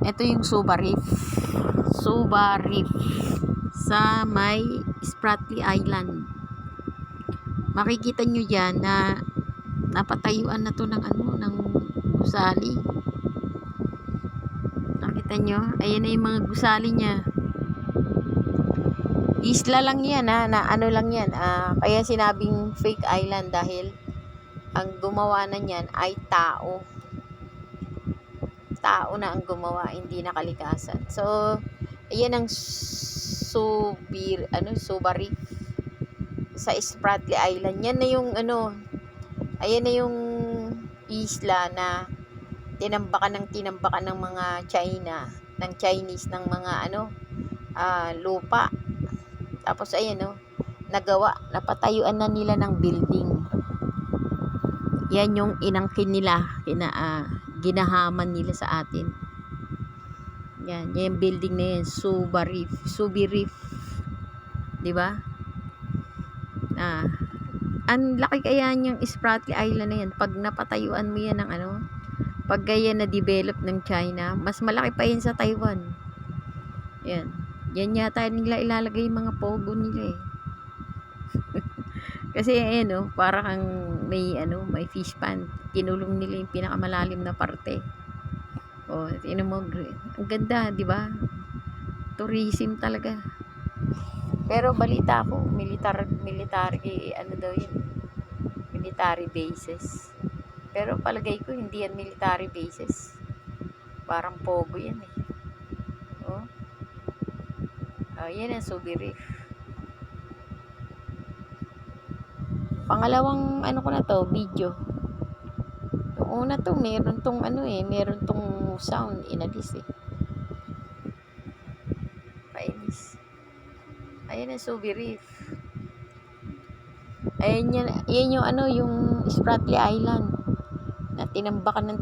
Ito yung Suba Reef. Suba Reef sa may Spratly Island. Makikita nyo dyan na napatayuan na to ng ng gusali. Nakita nyo? Ayan na yung mga gusali niya. Isla lang yan na ano lang yan. Kaya sinabing fake island dahil ang gumawa na yan ay tao. Tao na ang gumawa, hindi na kalikasan. So, ayan ang Suba Reef sa Spratly Island. Yan na yung ayan na yung isla na tinambakan ng mga Chinese ng mga lupa. Tapos ayan napatayuan na nila ng building. Yan yung inangkin nila, ginahaman nila sa atin. Yan, yung building na yan, Suba Reef, Subi Reef. 'Di ba? Ang laki kaya niyang Spratly Island na yan pag napatayuan mo yan ng pag kaya na develop ng China, mas malaki pa yan sa Taiwan. Yan. Yan yata nila ilalagay yung mga pogo nila eh. Kasi parang may fish pond. Kinulong nila yung pinakamalalim na parte. Oh, tingnan mo, ang ganda, 'di ba? Tourism talaga. Pero balita ko, military daw yun. Military bases. Pero palagay ko hindi yan military bases. Parang pogo yan eh. Oh. Yan ang Subi Reef. Pangalawang ko na to, video. Yung una to, meron tong sound inalis eh. Painis. Ayan ang Subi Reef. Ayan yan yung yung Spratly Island na tinambakan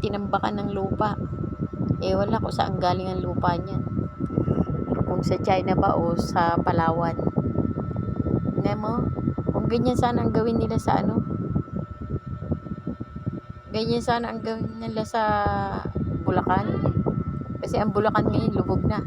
ng lupa. Wala ko saan galing ang lupa niyan. Kung sa China ba o sa Palawan. Mo, kung ganyan sana ang gawin nila sa ganyan sana ang gawin nila sa Bulacan. Kasi ang Bulacan ngayon lubog na.